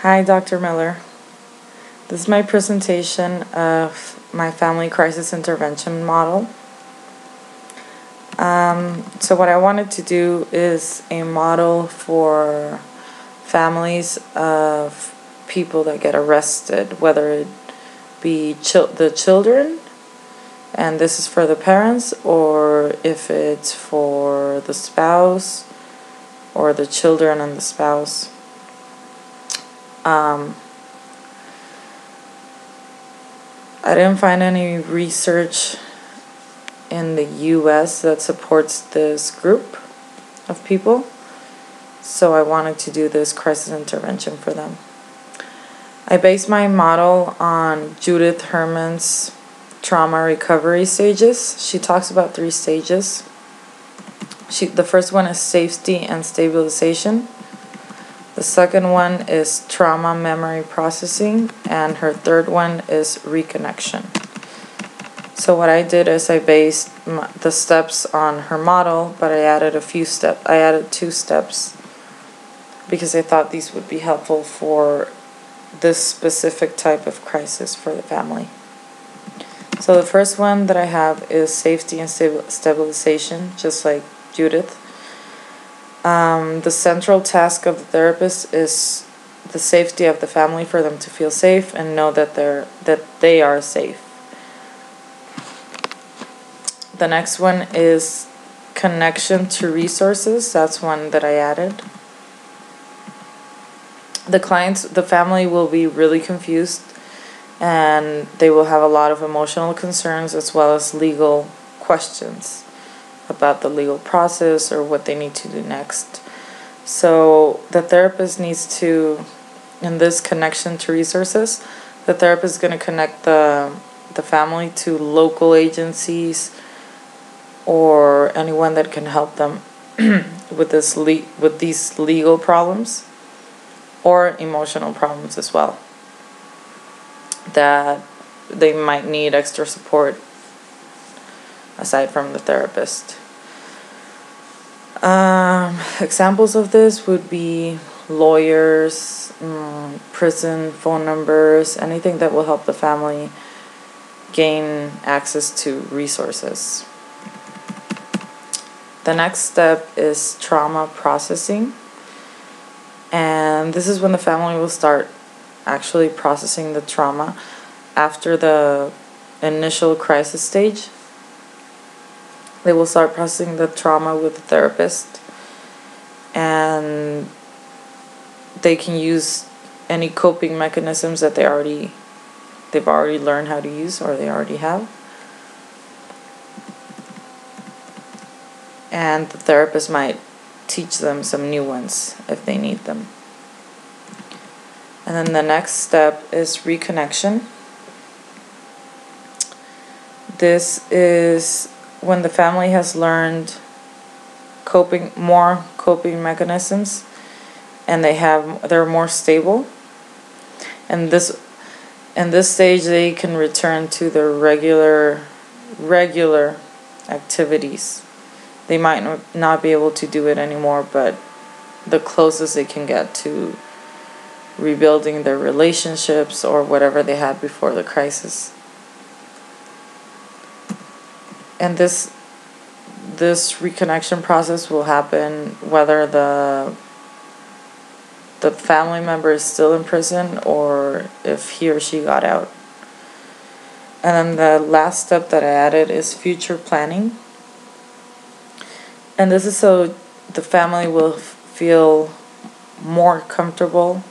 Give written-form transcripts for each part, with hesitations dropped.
Hi, Dr. Miller. This is my presentation of my family crisis intervention model. So what I wanted to do is a model for families of people that get arrested, whether it be the children, and this is for the parents, or if it's for the spouse or the children and the spouse. I didn't find any research in the US that supports this group of people, so I wanted to do this crisis intervention for them. I based my model on Judith Herman's trauma recovery stages. She talks about 3 stages. The first one is safety and stabilization. The second one is trauma memory processing, and her third one is reconnection. So what I did is I based the steps on her model, but I added a few steps. I added 2 steps because I thought these would be helpful for this specific type of crisis for the family. So the first one that I have is safety and stabilization, just like Judith. The central task of the therapist is the safety of the family, for them to feel safe and know that they are safe. The next one is connection to resources. That's one that I added. The family will be really confused, and they will have a lot of emotional concerns as well as legal questions about the legal process or what they need to do next. So the therapist needs to, in this connection to resources, the therapist is going to connect the family to local agencies or anyone that can help them with these legal problems or emotional problems as well, that they might need extra support aside from the therapist. Examples of this would be lawyers, prison phone numbers, anything that will help the family gain access to resources. The next step is trauma processing, and this is when the family will start actually processing the trauma after the initial crisis stage. They will start processing the trauma with the therapist, and they can use any coping mechanisms that they've already learned how to use or they already have. And the therapist might teach them some new ones if they need them. And then the next step is reconnection. This is when the family has learned more coping mechanisms, and they're more stable. And in this stage, they can return to their regular activities. They might not be able to do it anymore, but the closest they can get to rebuilding their relationships or whatever they had before the crisis. And this reconnection process will happen whether the family member is still in prison or if he or she got out. And then the last step that I added is future planning. And this is so the family will feel more comfortable.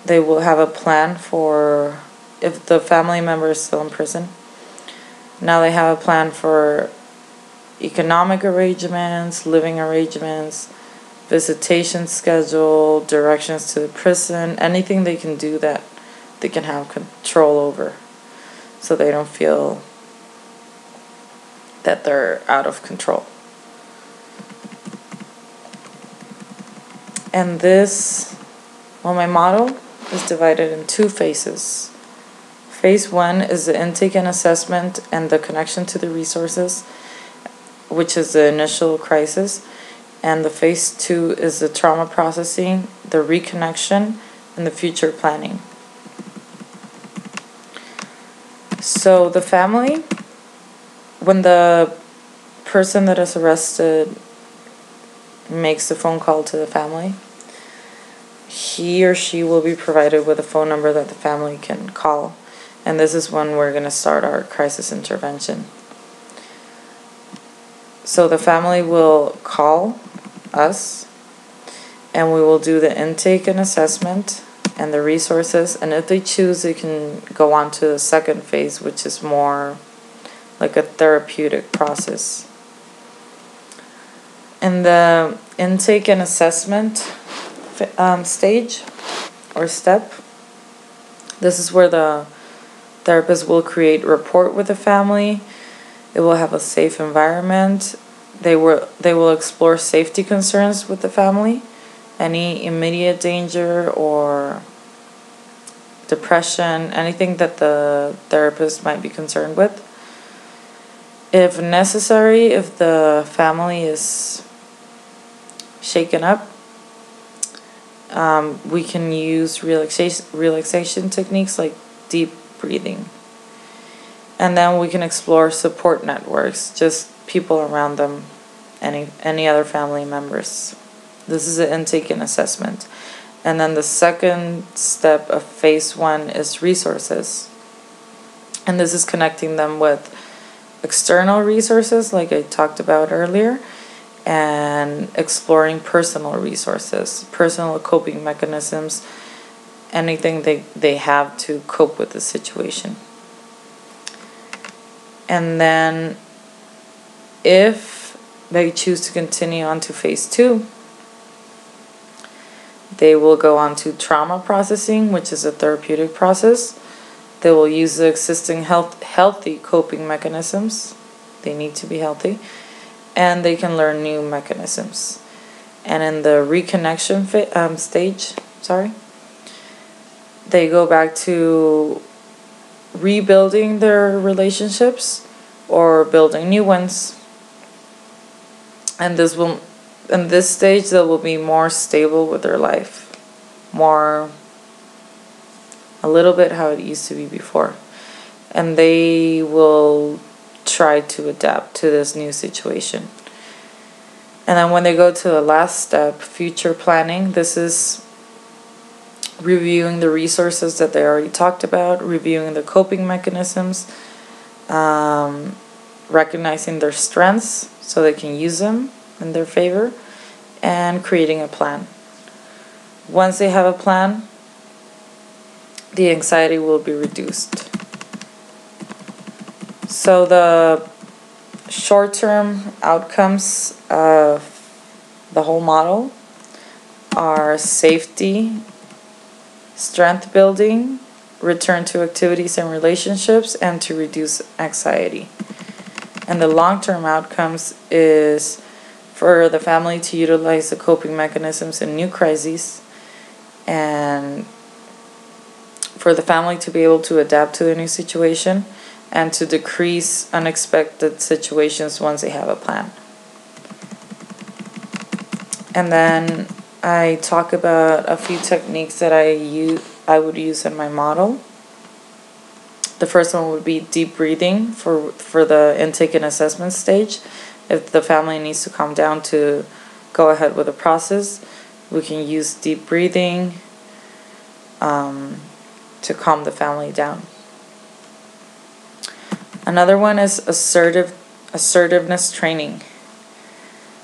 They will have a plan for if the family member is still in prison. Now they have a plan for economic arrangements, living arrangements, visitation schedule, directions to the prison, anything they can do that they can have control over, so they don't feel that they're out of control. And my model is divided in 2 phases. Phase 1 is the intake and assessment and the connection to the resources, which is the initial crisis. And the phase 2 is the trauma processing, the reconnection, and the future planning. So the family, when the person that is arrested makes the phone call to the family, he or she will be provided with a phone number that the family can call. And this is when we're going to start our crisis intervention. So the family will call us, and we will do the intake and assessment and the resources. And if they choose, they can go on to the second phase, which is more like a therapeutic process. In the intake and assessment stage or step, this is where the therapist will create rapport with the family. It will have a safe environment. They will explore safety concerns with the family, any immediate danger or depression, anything that the therapist might be concerned with. If necessary, if the family is shaken up, we can use relaxation techniques like deep breathing. And then we can explore support networks, just people around them, any other family members. This is an intake and assessment. And then the second step of phase 1 is resources. And this is connecting them with external resources, like I talked about earlier, and exploring personal resources, personal coping mechanisms, anything they have to cope with the situation. And then if they choose to continue on to phase 2, they will go on to trauma processing, which is a therapeutic process. They will use the existing healthy coping mechanisms. They need to be healthy. And they can learn new mechanisms. And in the reconnection stage, they go back to rebuilding their relationships or building new ones. And in this stage, they will be more stable with their life, a little bit how it used to be before. And they will try to adapt to this new situation. And then when they go to the last step, future planning, this is reviewing the resources that they already talked about, reviewing the coping mechanisms, recognizing their strengths so they can use them in their favor, and creating a plan. Once they have a plan, the anxiety will be reduced. So the short-term outcomes of the whole model are safety, strength building, return to activities and relationships, and to reduce anxiety. And the long-term outcomes is for the family to utilize the coping mechanisms in new crises, and for the family to be able to adapt to the new situation, and to decrease unexpected situations once they have a plan. And then I talk about a few techniques that I would use in my model. The first one would be deep breathing for the intake and assessment stage. If the family needs to calm down to go ahead with the process, we can use deep breathing to calm the family down. Another one is assertiveness training.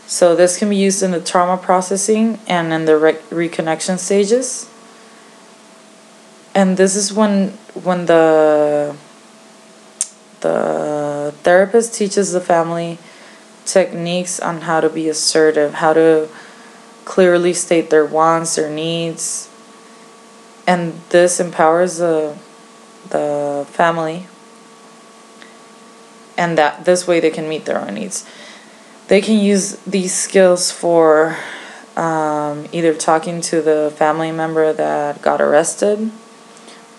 So this can be used in the trauma processing and in the reconnection stages. And this is when the therapist teaches the family techniques on how to be assertive, how to clearly state their wants, their needs. And this empowers the family, and that this way they can meet their own needs. They can use these skills for either talking to the family member that got arrested,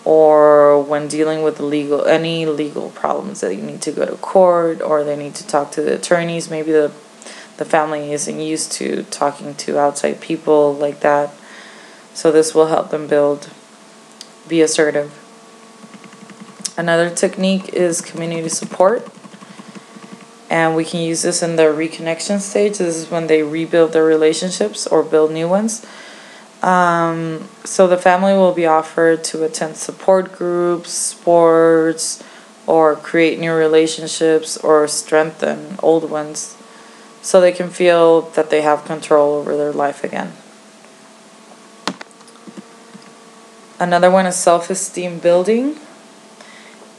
or when dealing with any legal problems that you need to go to court, or they need to talk to the attorneys. Maybe the family isn't used to talking to outside people like that. So this will help them be assertive. Another technique is community support. And we can use this in the reconnection stage. This is when they rebuild their relationships or build new ones. So the family will be offered to attend support groups, sports, or create new relationships or strengthen old ones so they can feel that they have control over their life again. Another one is self-esteem building.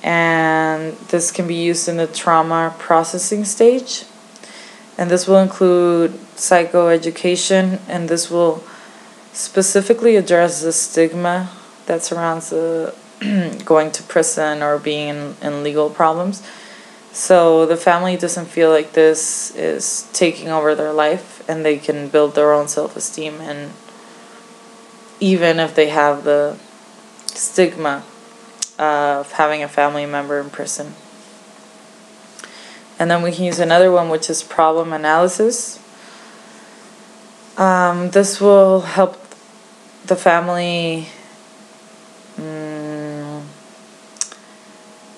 And this can be used in the trauma processing stage. And this will include psychoeducation, and this will specifically address the stigma that surrounds the going to prison or being in legal problems. So the family doesn't feel like this is taking over their life, and they can build their own self-esteem, and even if they have the stigma of having a family member in prison. And then we can use another one, which is problem analysis. This will help the family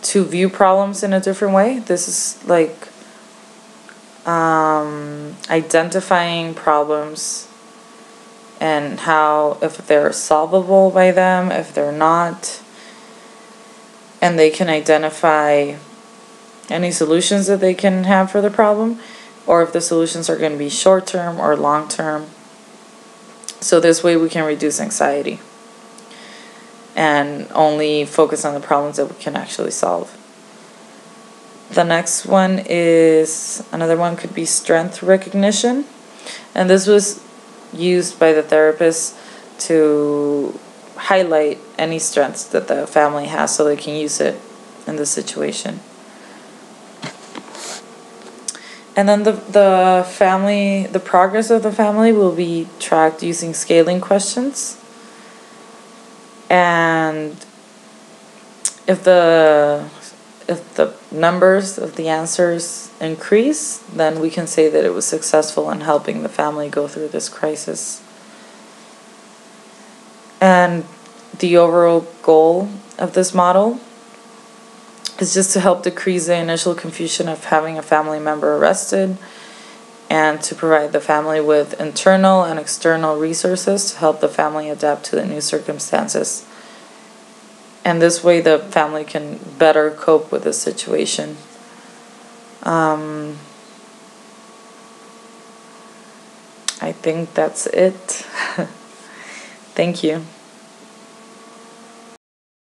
to view problems in a different way. This is like identifying problems and how, if they're solvable by them, if they're not. And they can identify any solutions that they can have for the problem, or if the solutions are going to be short-term or long-term. So this way we can reduce anxiety and only focus on the problems that we can actually solve. The next one is, another one could be strength recognition. And this was used by the therapist to highlight any strengths that the family has so they can use it in the situation. And then the progress of the family will be tracked using scaling questions. And if the numbers of the answers increase, then we can say that it was successful in helping the family go through this crisis. And the overall goal of this model is just to help decrease the initial confusion of having a family member arrested, and to provide the family with internal and external resources to help the family adapt to the new circumstances. And this way the family can better cope with the situation. I think that's it. Thank you.